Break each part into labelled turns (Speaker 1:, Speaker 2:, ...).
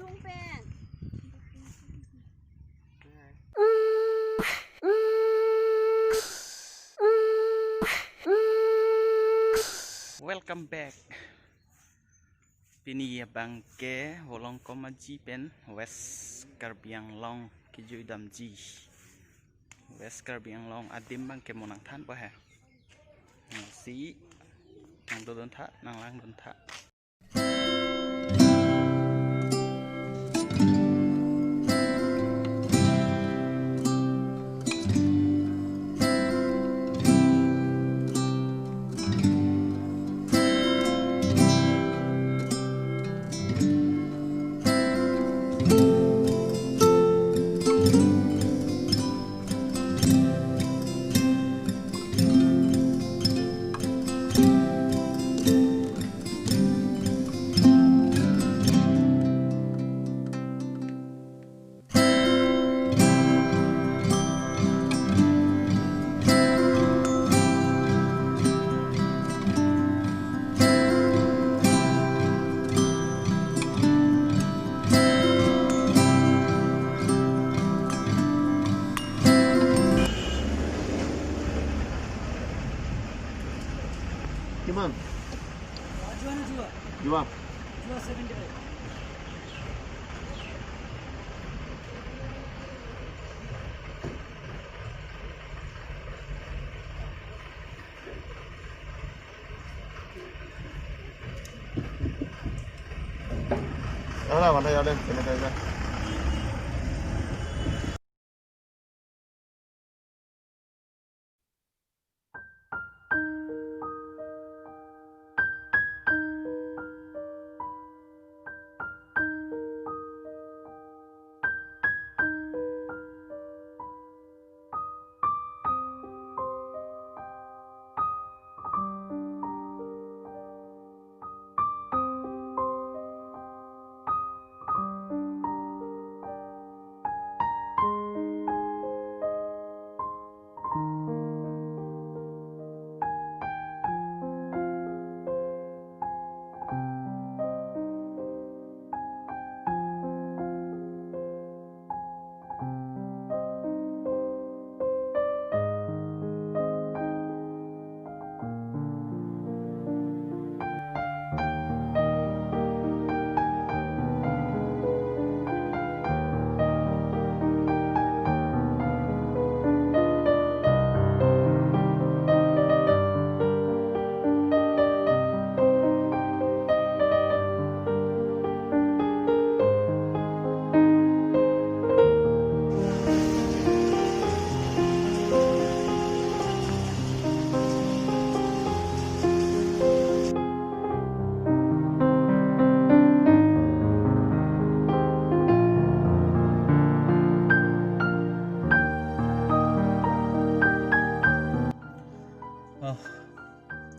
Speaker 1: Welcome back. Pini bangke wolong komaji pen West Karbi Anglong kiju damji. West Karbi Anglong adim bangke monang than pa ha. Si nang do don tha nang lang don tha.
Speaker 2: Gimana? Jual.
Speaker 3: Jual 75.
Speaker 2: Đó là bàn tay lên, bàn tay ra.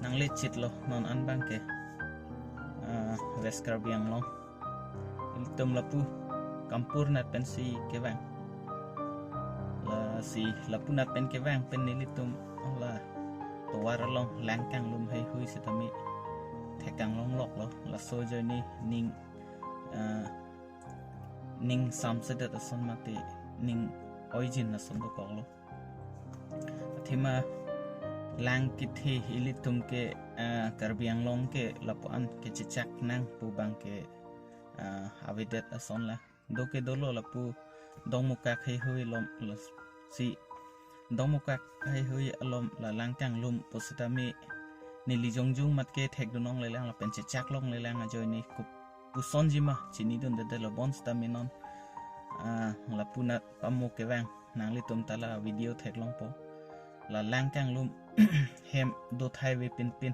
Speaker 1: Nang lecit loh non an bangke West Karbi Anglong iltum lapu kampur nat pensi kevang la si lapu nat pen kevang pen nilitum la tawar long langkang lum hei hui setami thekang long lok lo la sojo ni ning samsedat ason mate ning origin ason do koklo thima lang kithe ilitum ke Karbi Anglong ke lapuan ke cicak nang pubang ke avidet ason la doke dolo lapu dong muka khai hui lom si dong muka khai hui alom la langkang lum positami nili jongjung mat ke thek dunong lelang la pen cicak long lelang ajoy ni ku puson jima chini dun de la bon staminon lapuna pamu ke wang nang litum tala video thek long po la langkang lum hem do thai we pin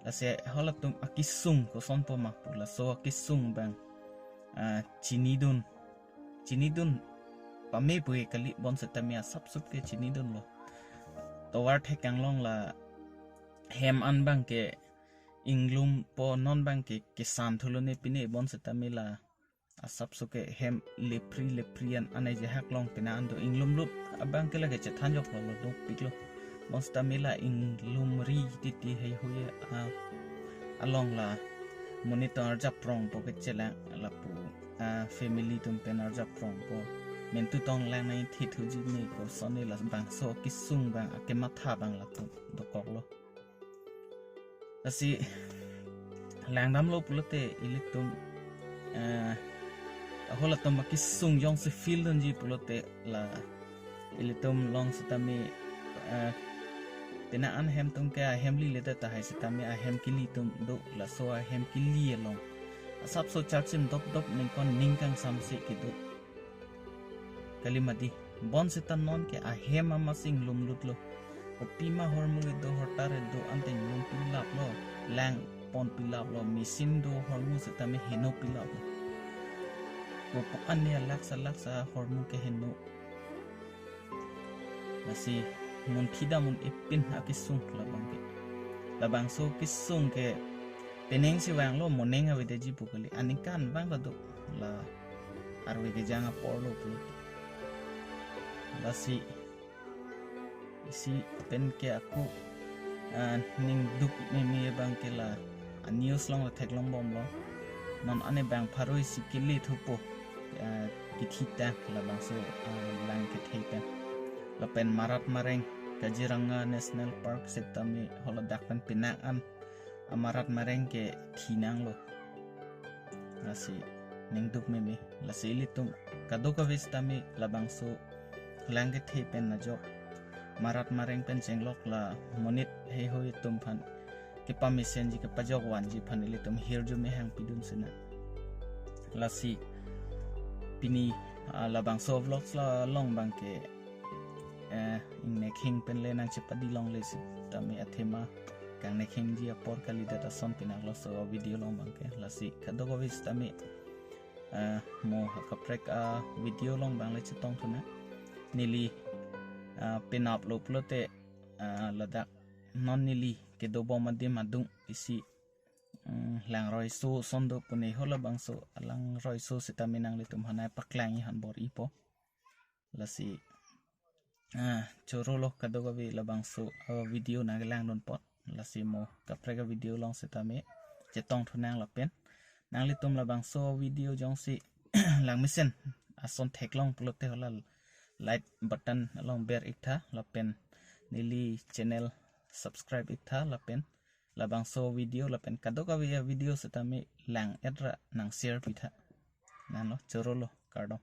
Speaker 1: la se holatum akisung ko son po ma la so akisung bang chini dun pame pue kali bon setamia sap ke chini dun lo towar thekang long la hem an bang ke inglum po non bang ke kisan thulone pine bon setamila asap suke hem leprian anai je hak long pina ando inglum lup abang ke lage chathanjok lo do piklo Monsta mila in lumri titi hei huye along la monitor japrong poket chela lapu family tum penar jap prong po men tu tong lang nai thi thu ji ni ko sone la bang so kisung bang ke matha bang la tu do kok lo asi lang dam lo pulote ilitum hola tum kisung yong se feel don ji pulote la ilitum long sitami tena an hem tum ke hem li leta ta hai sitami a hem kili tum do la so a hem kili long asap so chachim dop dop ning kon ningkang samse ki do kalimati bon sitan non ke a hem ama sing lum lut lo opima hormu do hortare do ante lum pilap lo lang pon pilap lo misin do hormu sitami heno pilap lo pokan ne laksa hormu ke heno nasi mun thida mun ipin akisung labang so kisung ke peneng si wang lo moneng awe de ji pukali anikan bang la do la arwe ke janga porlo pu lasi isi pen ke aku ning duk me bang ke la news long la thek long bom lo non ane bang pharoi sikili thupo kithita la bang so lang ke theipen la pen marat mareng Kaziranga National Park setami hola dakpan pinaan amarat mareng ke thinang lo lasi ningduk meme lasi litum kadoka vistami labang so langge the pen na jo marat mareng pen jenglok la monit he hoi tum phan ke pamisen ji ke pajok wan ji phan litum hirju me hang pidun sina lasi pini labang so vlogs la long bang ke king pen le nang chepadi long le si tami athema kang ne king ji apor kali data son pinak lo so video long bang ke lasi kadogo vis tami mo kaprek video long bang le chitong thuna nili pin up lo plote ladak non nili ke do bom ade madung isi lang roi so sondo pune hola bang so alang roi so sitami nang le tum hanai paklang hi han bor ipo lasi chorolo kadoga vi labang so video na lang don pot lasi mo kaprega video long setame chetong thunang lapen nang litum labang so video jong si lang misen ason thek long plote hola like button along bear ikha lapen nili channel subscribe ikha lapen labang so video lapen kadoga vi video setame lang edra nang share pitha nano chorolo kardom